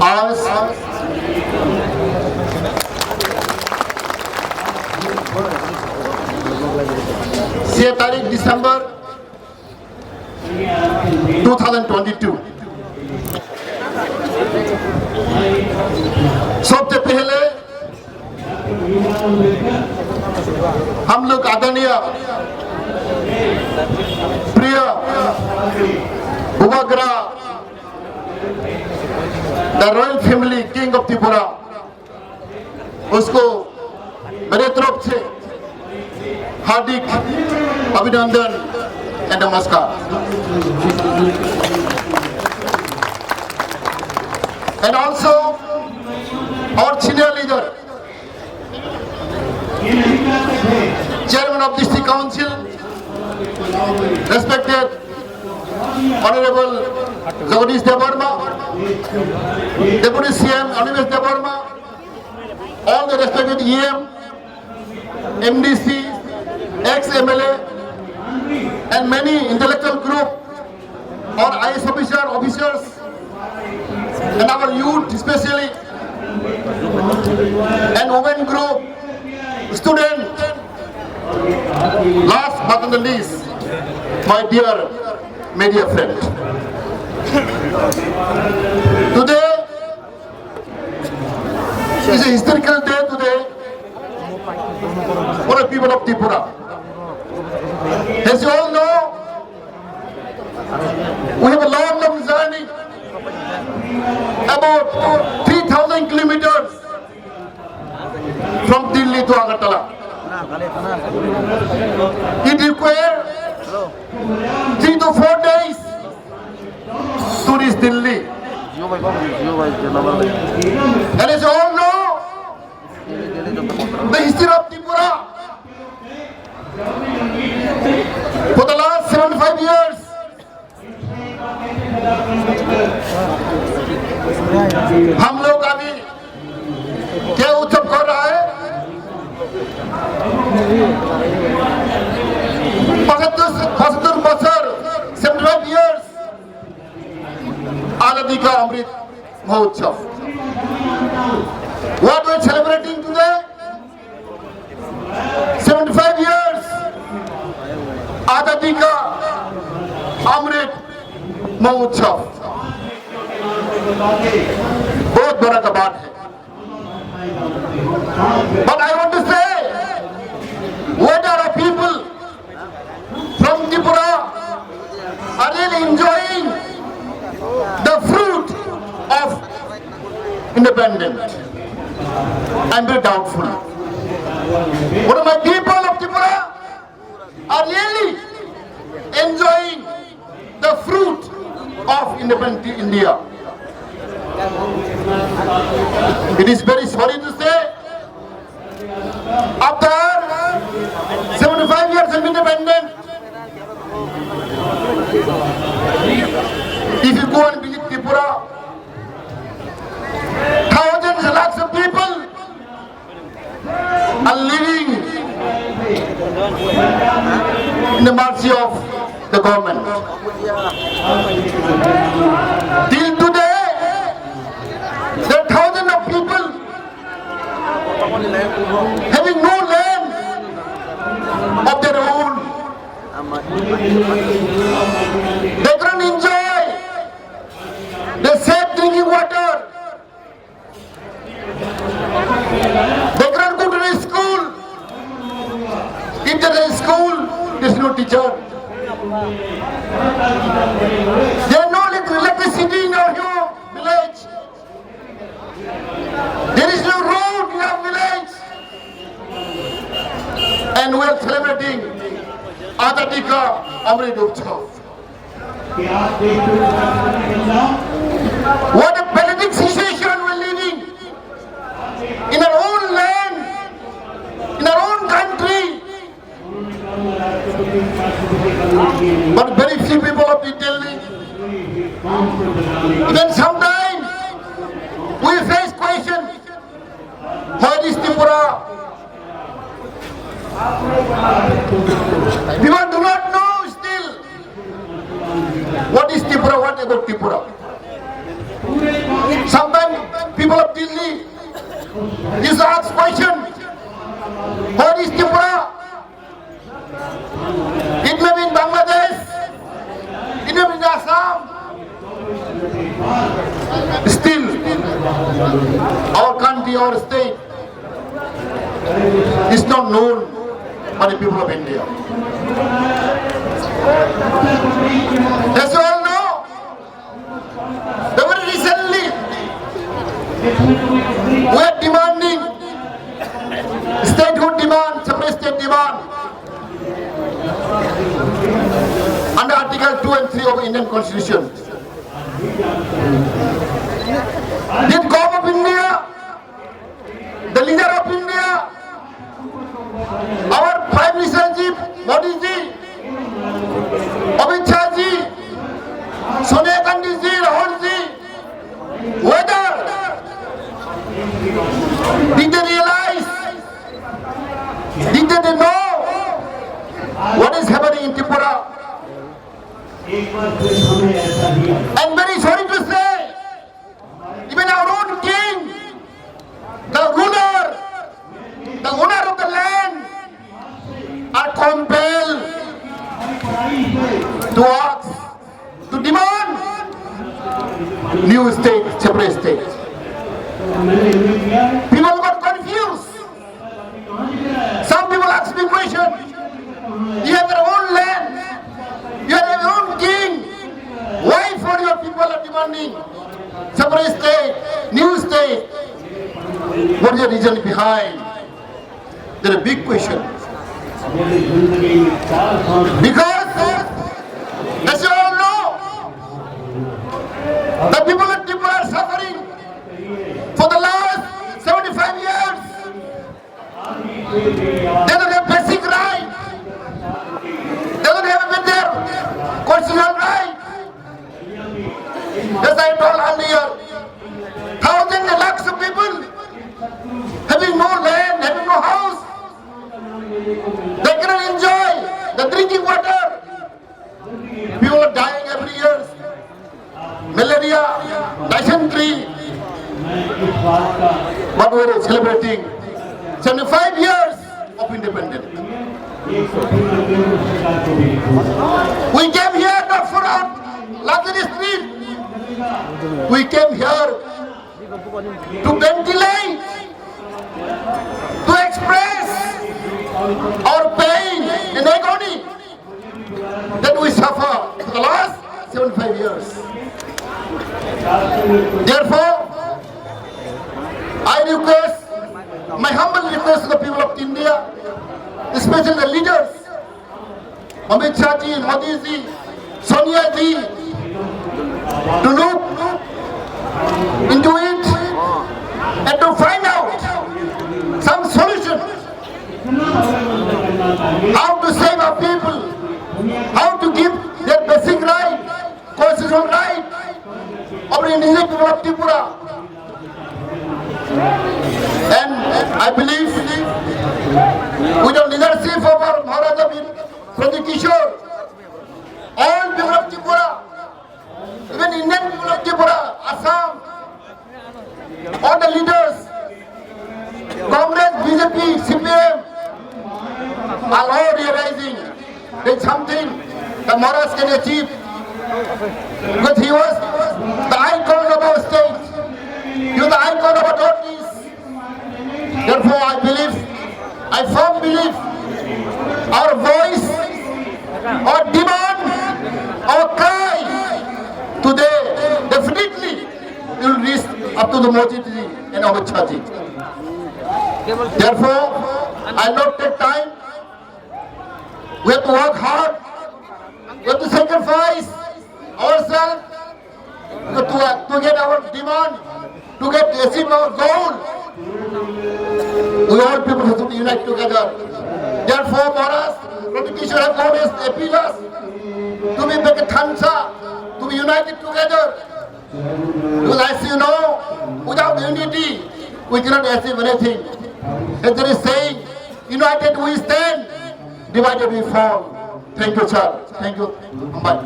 आज 6 तारीख दिसंबर 2022 सबसे पहले हम लोग आदरणीय प्रिय उपग्रह the royal family king of Tripura उसको मेरे तरफ से हार्दिक अभिनंदन एंड नमस्कार। And also our senior leader, Chairman of District Council, respected Honorable Jagdish Devarma, Deputy CM Animesh Devarma, all the respected EM, MDC, ex-MLA, and many intellectual group or IS officers, and our youth especially, and women group, student, last but not the least, my dear media friend. Today is a historical day today for the people of Tripura. As you all know, we have a long journey, about 3,000 kilometers from Delhi to Agartala. It requires 3 to 4 days to reach Delhi. And as you all know, the history of Tripura for the last 75 years, हम लोग अभी क्या उत्सव कर रहा है? 75 बছর 75 years आजादी का Amrit Mahotsav. What we are celebrating today? 75 years आजादी का अमृत महोत्सव. बहुत बड़ा का बात है. But I want to say, what are the people from Tripura are really enjoying the fruit of independence? I'm very doubtful. What are my people of Tripura are really enjoying the fruit of independent India? It is very sorry to say, after 75 years of independence, if you go and visit Tripura, thousands and lakhs of people are living in the mercy of the government. Till today, there are thousands of people having no land of their own. They can't enjoy the safe drinking water. They can't go to the school. If there is a school, there is no teacher. There is no electricity in our village. There is no road in our village. And we are celebrating Azadi ka Amrit Utsav. What a pathetic situation we are living in our own land, in our own country. But very few people of Delhi. Even sometimes we face question, where is Tripura? People do not know still What is Tripura? What about Tripura? Sometimes people of Delhi used to ask question, what is Tripura? It may be in Bangladesh, it may be in Assam. Still, our country, our state is not known by the people of India. As you all know, very recently we are demanding statehood demand, separate state demand under Article 2 and 3 of the Indian Constitution. Did God of India, the leader of India, our Prime Minister Ji, Modi Ji, Amit Shah Ji, Sonia Gandhi Ji, Rahul Ji, whether did they realize, did they know what is happening in Tripura? And very sorry to say, even our own king, the ruler, the owner of the land, are compelled to ask, to demand new state, separate state. People got confused. Some people ask me question, you have your own land, you have your own king, why for your people are demanding separate state, new state? What is the reason behind? There is a big question. Because, as you all know, the people of Tripura are suffering for the last 75 years. They don't have basic right. They don't have their constitutional right. As I told earlier, thousands and lakhs of people having no land, having no house. They cannot enjoy the drinking water. People are dying every year. Malaria, dysentery. But we are celebrating 75 years of independence. We came here not for our luxury street. We came here to ventilate, to express our pain and agony that we suffer for the last 75 years. Therefore, I request, my humble request to the people of India, especially the leaders, Amit Shah Ji, Modi Ji, Sonia Ji, to look into it and to find out some solution. How to save our people, how to give their basic right, constitutional right of the indigenous people of Tripura. And I believe with the leadership of our Maharaja Pradeep Kishore, all people of Tripura, even Indian people of Tripura, Assam, all the leaders, Congress, BJP, CPM, are all realizing that something the Maharaj can achieve. Because he was the icon of our state, he was the icon of our daughters. Therefore, I believe, I firmly believe, our voice, our demand, our cry today definitely will reach up to the Modi Ji and Amit Shah Ji. Therefore, I will not take time. We have to work hard. We have to sacrifice ourselves to get our demand, to get achieve our goal. We all people have to unite together. Therefore, Maharaj, Pradeep Kishore has always appealed us to be like a Thansa, to be united together. Because as you know, without unity, we cannot achieve anything. As there is saying, united we stand, divided we fall. Thank you, sir. Thank you. Bye.